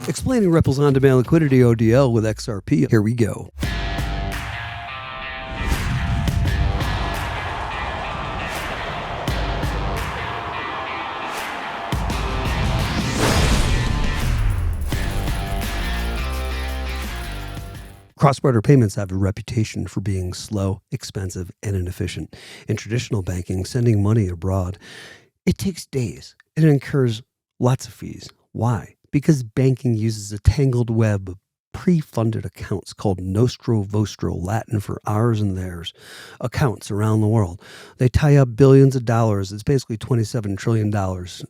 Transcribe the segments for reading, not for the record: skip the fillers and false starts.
Explaining Ripple's on-demand liquidity ODL with XRP. Here we go. Cross-border payments have a reputation for being slow, expensive, and inefficient. In traditional banking, sending money abroad, it takes days and it incurs lots of fees. Why? Because banking uses a tangled web of pre-funded accounts called Nostro, Vostro, Latin for ours and theirs, accounts around the world. They tie up billions of dollars. It's basically $27 trillion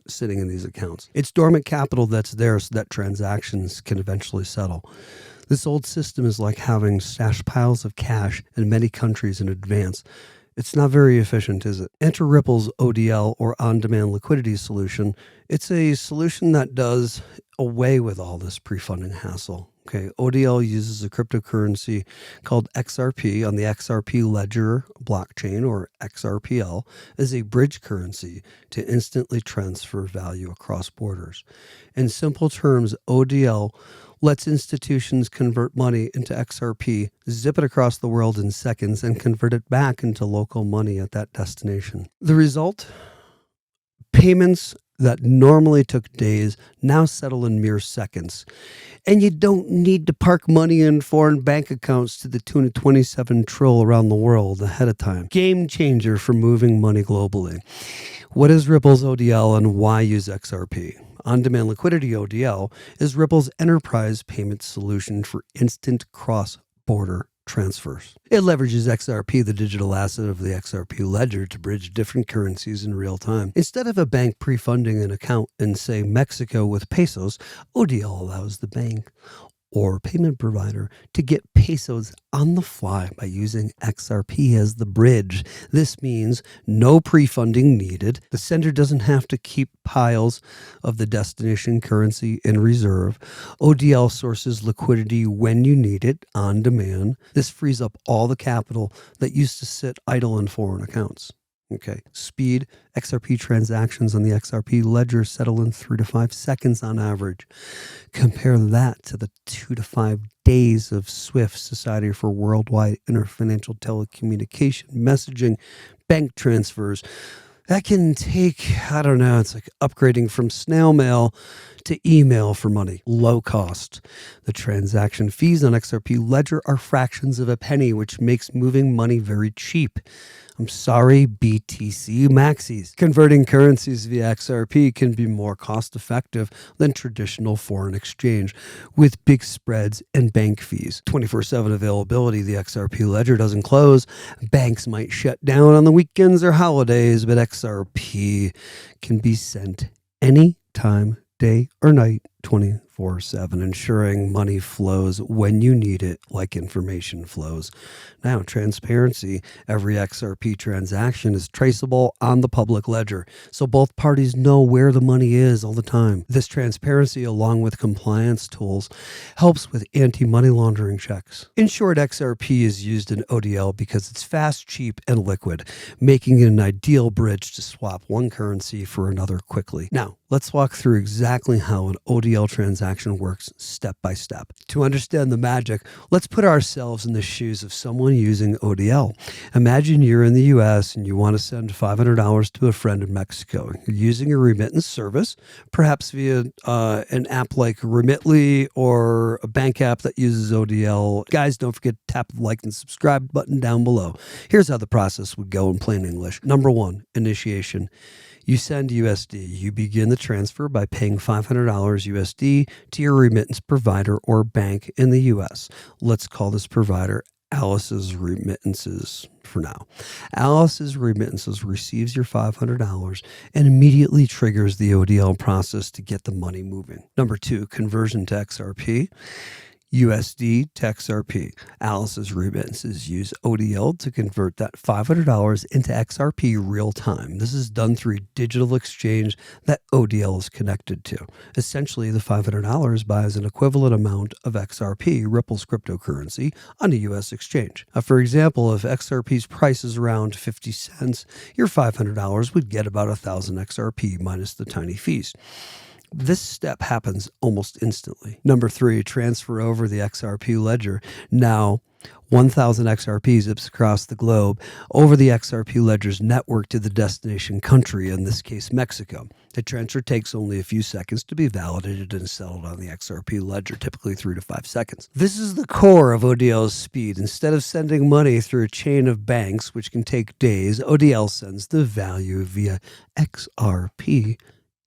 sitting in these accounts. It's dormant capital that's there so that transactions can eventually settle. This old system is like having stash piles of cash in many countries in advance. It's not very efficient, is it? Enter Ripple's ODL or on-demand liquidity solution. It's a solution that does away with all this pre-funding hassle. Okay, ODL uses a cryptocurrency called XRP on the XRP Ledger blockchain, or XRPL, as a bridge currency to instantly transfer value across borders. In simple terms, ODL lets institutions convert money into XRP, zip it across the world in seconds, and convert it back into local money at that destination. The result? Payments that normally took days now settle in mere seconds. And you don't need to park money in foreign bank accounts to the tune of 27 trillion around the world ahead of time. Game changer for moving money globally. What is Ripple's ODL and why use XRP? On-demand liquidity ODL is Ripple's enterprise payment solution for instant cross-border transfers. It leverages XRP, the digital asset of the XRP ledger, to bridge different currencies in real time. Instead of a bank pre-funding an account in, say, Mexico with pesos, ODL allows the bank or payment provider to get pesos on the fly by using XRP as the bridge. This means no pre-funding needed. The sender doesn't have to keep piles of the destination currency in reserve. ODL sources liquidity when you need it, on demand. This frees up all the capital that used to sit idle in foreign accounts. Okay. Speed. XRP transactions on the XRP ledger settle in 3 to 5 seconds on average. Compare that to the 2 to 5 days of SWIFT, Society for Worldwide Interfinancial Telecommunication Messaging, bank transfers. That can take, I don't know, it's like upgrading from snail mail to email for money. Low cost. The transaction fees on XRP ledger are fractions of a penny, which makes moving money very cheap. I'm sorry, BTC maxis. Converting currencies via XRP can be more cost effective than traditional foreign exchange, with big spreads and bank fees. 24/7 availability, the XRP ledger doesn't close. Banks might shut down on the weekends or holidays, but XRP can be sent anytime, day or night, 24/7, ensuring money flows when you need it, like information flows. Now, transparency. Every XRP transaction is traceable on the public ledger, so both parties know where the money is all the time. This transparency, along with compliance tools, helps with anti-money laundering checks. In short, XRP is used in ODL because it's fast, cheap, and liquid, making it an ideal bridge to swap one currency for another quickly. Now, let's walk through exactly how an ODL transaction works step by step. To understand the magic, let's put ourselves in the shoes of someone using ODL. Imagine you're in the US and you want to send $500 to a friend in Mexico. You're using a remittance service, perhaps via an app like Remitly or a bank app that uses ODL. Guys, don't forget to tap the like and subscribe button down below. Here's how the process would go in plain English. Number 1, initiation. You send USD. You begin the transfer by paying $500 USD to your remittance provider or bank in the US. Let's call this provider Alice's Remittances for now. Alice's Remittances receives your $500 and immediately triggers the ODL process to get the money moving. Number 2, conversion to XRP. USD to XRP. Alice's Remittances use ODL to convert that $500 into XRP real time. This is done through a digital exchange that ODL is connected to. Essentially, the $500 buys an equivalent amount of XRP, Ripple's cryptocurrency, on a US exchange. For example, if XRP's price is around 50 cents, your $500 would get about 1,000 XRP minus the tiny fees. This step happens almost instantly. Number 3, transfer over the XRP ledger. Now, 1,000 XRP zips across the globe over the XRP ledger's network to the destination country, in this case, Mexico. The transfer takes only a few seconds to be validated and settled on the XRP ledger, typically 3 to 5 seconds. This is the core of ODL's speed. Instead of sending money through a chain of banks, which can take days, ODL sends the value via XRP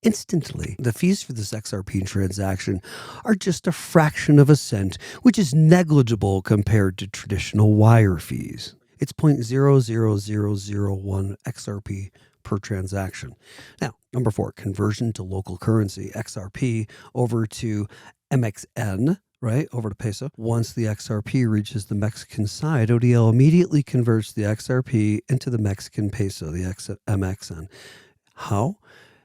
instantly. The fees for this XRP transaction are just a fraction of a cent, which is negligible compared to traditional wire fees. It's 0.00001 XRP per transaction. Now, number 4, conversion to local currency, XRP over to MXN, right, over to peso. Once the XRP reaches the Mexican side, ODL immediately converts the XRP into the Mexican peso, the MXN. How?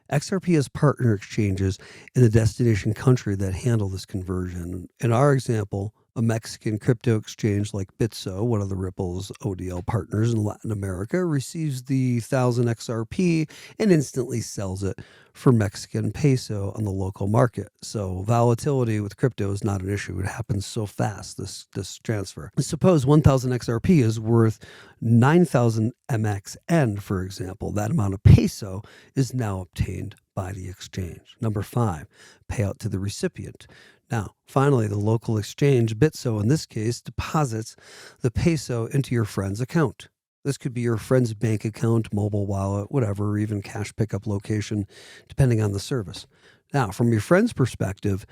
XRP has partner exchanges in the destination country that handle this conversion. In our example, a Mexican crypto exchange like Bitso, one of the Ripple's ODL partners in Latin America, receives the 1,000 XRP and instantly sells it for Mexican peso on the local market. So volatility with crypto is not an issue. It happens so fast, this transfer. Suppose 1,000 XRP is worth 9,000 MXN, for example. That amount of peso is now obtained by the exchange. Number 5, payout to the recipient. Now, finally, the local exchange, Bitso in this case, deposits the peso into your friend's account. This could be your friend's bank account, mobile wallet, whatever, or even cash pickup location, depending on the service. Now, from your friend's perspective,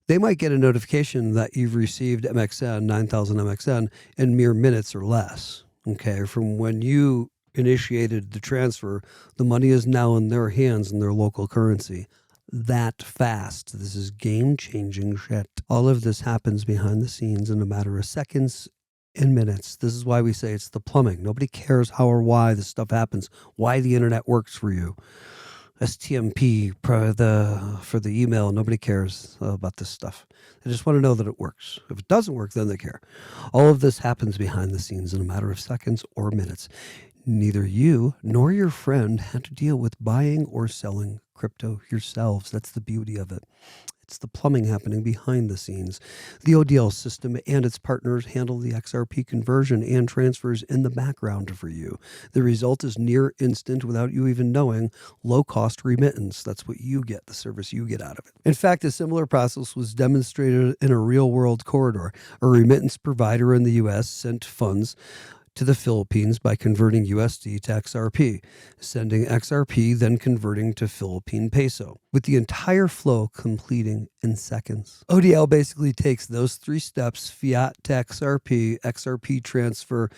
they might get a notification that you've received MXN, 9,000 MXN, in mere minutes or less. Okay, from when you initiated the transfer, the money is now in their hands in their local currency. That fast. This is game-changing shit. All of this happens behind the scenes in a matter of seconds and minutes. This is why we say it's the plumbing. Nobody cares how or why this stuff happens, why the internet works for you. STMP for the email, nobody cares about this stuff. They just want to know that it works. If it doesn't work, then they care. All of this happens behind the scenes in a matter of seconds or minutes. Neither you nor your friend had to deal with buying or selling crypto yourselves. That's the beauty of it. It's the plumbing happening behind the scenes. The ODL system and its partners handle the XRP conversion and transfers in the background for you. The result is near instant without you even knowing, low-cost remittance. That's what you get, the service you get out of it. In fact, a similar process was demonstrated in a real-world corridor. A remittance provider in the U.S. sent funds to the Philippines by converting USD to XRP, sending XRP, then converting to Philippine peso, with the entire flow completing in seconds. ODL basically takes those 3 steps, fiat to XRP, XRP transfer,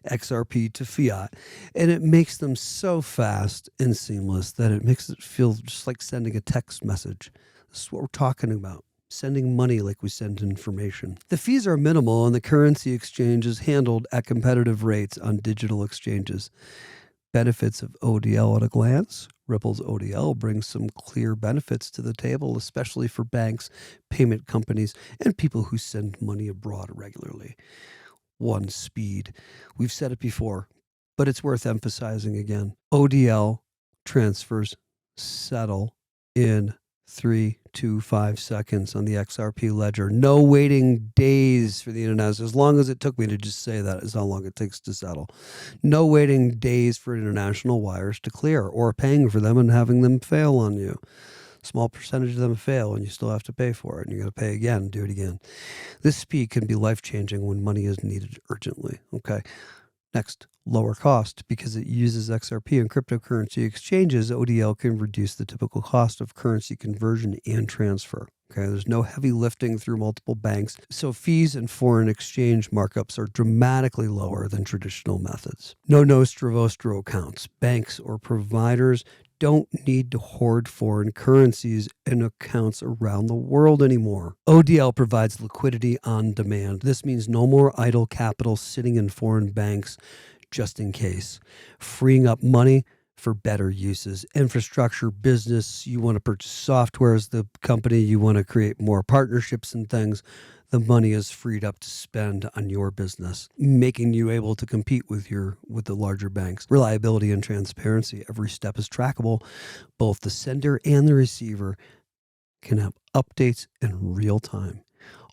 XRP to fiat, and it makes them so fast and seamless that it makes it feel just like sending a text message. This is what we're talking about. Sending money like we send information. The fees are minimal and the currency exchange is handled at competitive rates on digital exchanges. Benefits of ODL at a glance. Ripple's ODL brings some clear benefits to the table, especially for banks, payment companies, and people who send money abroad regularly. 1, speed. We've said it before, but it's worth emphasizing again. ODL transfers settle in 3 to 5 seconds on the XRP ledger. No waiting days for the internet. As long as it took me to just say that is how long it takes to settle. No waiting days for international wires to clear or paying for them and having them fail on you. Small percentage of them fail and you still have to pay for it and you're going to pay again and do it again. This speed can be life-changing when money is needed urgently. Okay. Next, lower cost. Because it uses XRP and cryptocurrency exchanges, ODL can reduce the typical cost of currency conversion and transfer. Okay, there's no heavy lifting through multiple banks, so fees and foreign exchange markups are dramatically lower than traditional methods. No Nostro Vostro accounts. Banks or providers don't need to hoard foreign currencies in accounts around the world anymore. ODL provides liquidity on demand. This means no more idle capital sitting in foreign banks just in case, freeing up money for better uses. Infrastructure, business, you want to purchase software as the company, you want to create more partnerships and things. The money is freed up to spend on your business, making you able to compete with the larger banks. Reliability and transparency. Every step is trackable. Both the sender and the receiver can have updates in real time.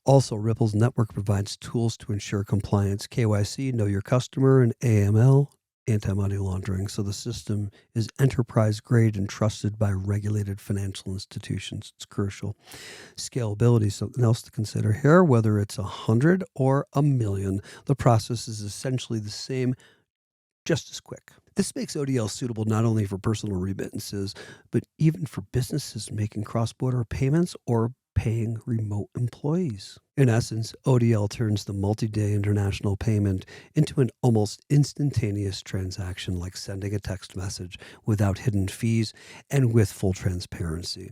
Also, Ripple's network provides tools to ensure compliance, KYC, know your customer, and AML, anti-money laundering. So the system is enterprise grade and trusted by regulated financial institutions. It's crucial. Scalability is something else to consider here. Whether it's 100 or 1,000,000, the process is essentially the same, just as quick. This makes ODL suitable not only for personal remittances, but even for businesses making cross-border payments or paying remote employees. In essence, ODL turns the multi-day international payment into an almost instantaneous transaction, like sending a text message, without hidden fees and with full transparency.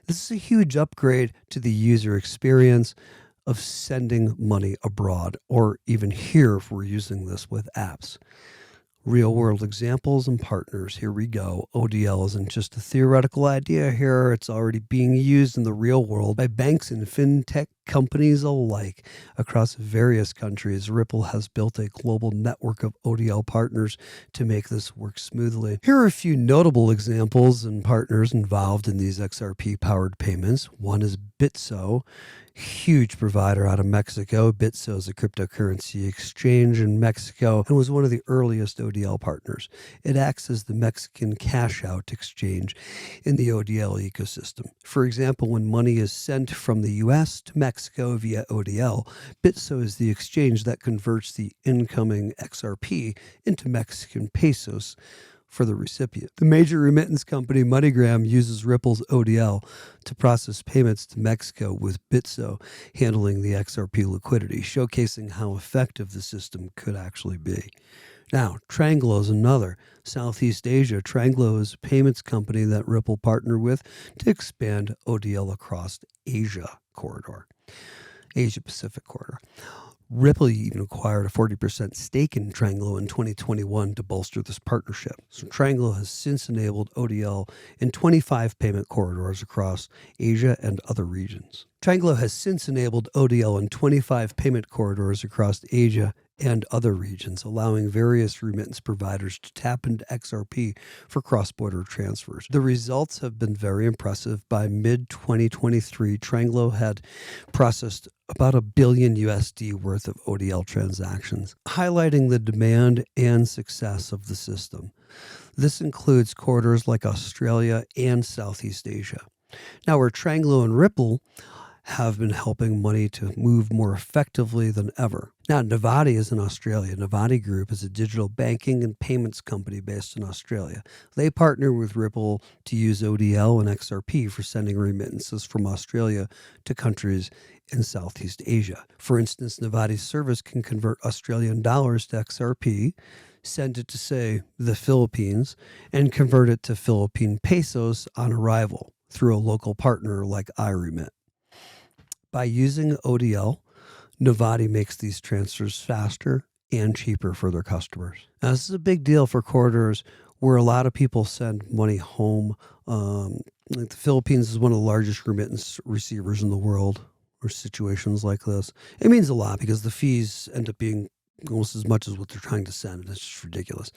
This is a huge upgrade to the user experience of sending money abroad, or even here if we're using this with apps. Real world examples and partners. Here we go. ODL isn't just a theoretical idea here. It's already being used in the real world by banks and fintech companies alike across various countries. Ripple has built a global network of ODL partners to make this work smoothly. Here are a few notable examples and partners involved in these XRP powered payments. One is Bitso, huge provider out of Mexico. Bitso is a cryptocurrency exchange in Mexico and was one of the earliest ODL partners. It acts as the Mexican cash out exchange in the ODL ecosystem. For example, when money is sent from the US to Mexico via ODL, Bitso is the exchange that converts the incoming XRP into Mexican pesos for the recipient. The major remittance company MoneyGram uses Ripple's ODL to process payments to Mexico, with Bitso handling the XRP liquidity, showcasing how effective the system could actually be. Now, Tranglo is another. Southeast Asia. Tranglo is a payments company that Ripple partnered with to expand ODL across Asia Pacific corridor. Ripple even acquired a 40% stake in Tranglo in 2021 to bolster this partnership. So Tranglo has since enabled ODL in 25 payment corridors across Asia and other regions. Tranglo has since enabled ODL in 25 payment corridors across Asia and other regions, allowing various remittance providers to tap into XRP for cross-border transfers. The results have been very impressive. By mid-2023, Tranglo had processed about $1 billion USD worth of ODL transactions, highlighting the demand and success of the system. This includes corridors like Australia and Southeast Asia. Now, where Tranglo and Ripple have been helping money to move more effectively than ever. Now, Novati is in Australia. Novati Group is a digital banking and payments company based in Australia. They partner with Ripple to use ODL and XRP for sending remittances from Australia to countries in Southeast Asia. For instance, Novati's service can convert Australian dollars to XRP, send it to, say, the Philippines, and convert it to Philippine pesos on arrival through a local partner like iRemit. By using ODL, Novati makes these transfers faster and cheaper for their customers. Now, this is a big deal for corridors where a lot of people send money home. Like the Philippines is one of the largest remittance receivers in the world, or situations like this. It means a lot because the fees end up being almost as much as what they're trying to send. It's just ridiculous.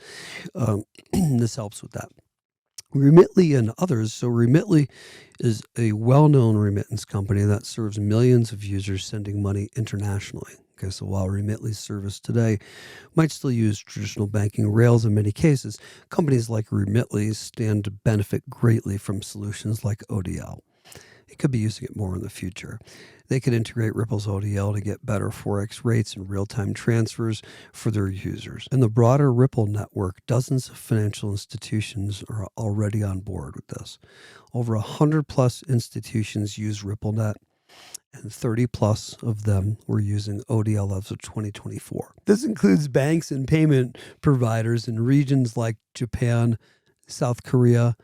This helps with that. Remitly and others. So Remitly is a well-known remittance company that serves millions of users sending money internationally. Okay, so while Remitly's service today might still use traditional banking rails in many cases, companies like Remitly stand to benefit greatly from solutions like ODL. It could be using it more in the future. They could integrate Ripple's ODL to get better Forex rates and real-time transfers for their users. In the broader Ripple network, dozens of financial institutions are already on board with this. Over 100 plus institutions use RippleNet, and 30 plus of them were using ODL as of 2024. This includes banks and payment providers in regions like Japan, South Korea,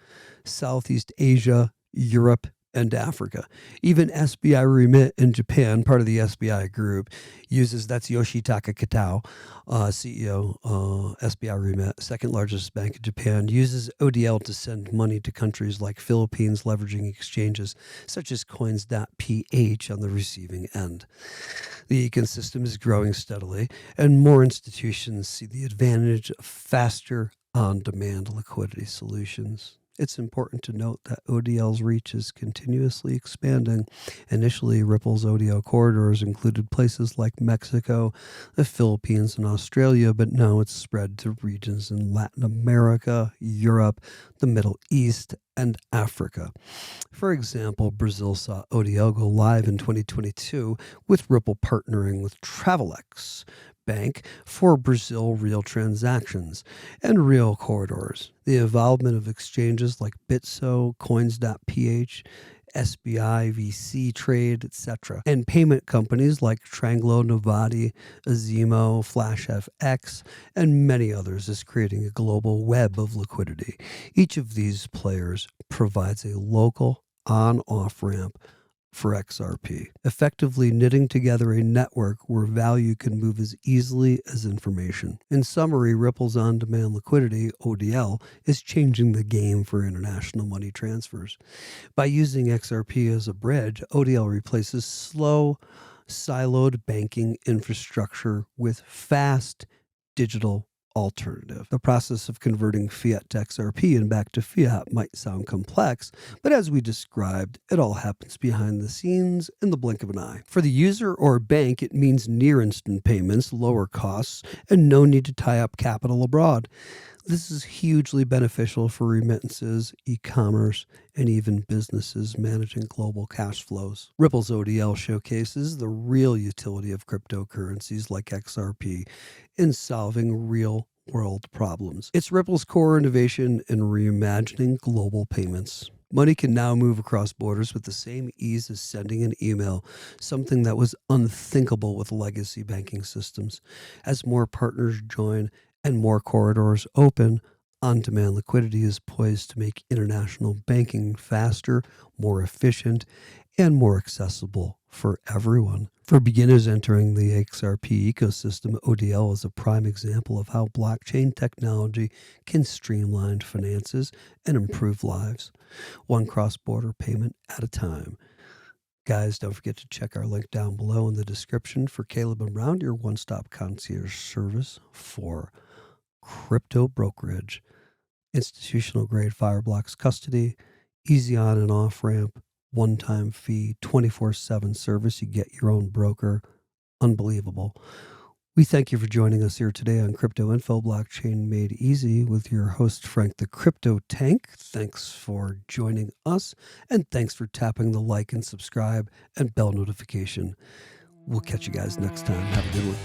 Southeast Asia, Europe, and Africa. Even SBI Remit in Japan, part of the SBI group, uses, that's Yoshitaka Kitao, CEO, SBI Remit, second largest bank in Japan, uses ODL to send money to countries like Philippines, leveraging exchanges such as coins.ph on the receiving end. The ecosystem is growing steadily, and more institutions see the advantage of faster on-demand liquidity solutions. It's important to note that ODL's reach is continuously expanding. Initially, Ripple's ODL corridors included places like Mexico, the Philippines, and Australia, but now it's spread to regions in Latin America, Europe, the Middle East, and Africa. For example, Brazil saw ODL go live in 2022 with Ripple partnering with Travelex Bank for Brazil real transactions and real corridors. The involvement of exchanges like Bitso, Coins.ph, SBI, VC Trade, etc., and payment companies like Tranglo, Novati, Azimo, FlashFX, and many others is creating a global web of liquidity. Each of these players provides a local on-off ramp for XRP, effectively knitting together a network where value can move as easily as information. In summary, Ripple's on-demand liquidity, ODL, is changing the game for international money transfers. By using XRP as a bridge, ODL replaces slow, siloed banking infrastructure with fast digital alternative. The process of converting fiat to XRP and back to fiat might sound complex, but as we described, it all happens behind the scenes in the blink of an eye. For the user or bank, it means near instant payments, lower costs, and no need to tie up capital abroad. This is hugely beneficial for remittances, e-commerce, and even businesses managing global cash flows. Ripple's ODL showcases the real utility of cryptocurrencies like XRP in solving real-world problems. It's Ripple's core innovation in reimagining global payments. Money can now move across borders with the same ease as sending an email, something that was unthinkable with legacy banking systems. As more partners join and more corridors open, on-demand liquidity is poised to make international banking faster, more efficient, and more accessible for everyone. For beginners entering the XRP ecosystem, ODL is a prime example of how blockchain technology can streamline finances and improve lives, one cross-border payment at a time. Guys, don't forget to check our link down below in the description for Caleb and Round, your one-stop concierge service for crypto brokerage, institutional grade Fireblocks custody, easy on and off ramp, one-time fee, 24/7 service. You get your own broker. Unbelievable. We thank you for joining us here today on Crypto Info Blockchain Made Easy with your host, Frank the Crypto Tank. Thanks for joining us, and thanks for tapping the like and subscribe and bell notification. We'll catch you guys next time. Have a good one.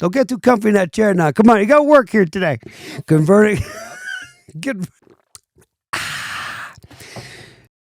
Don't get too comfy in that chair now. Come on, you got to work here today. Converting. Get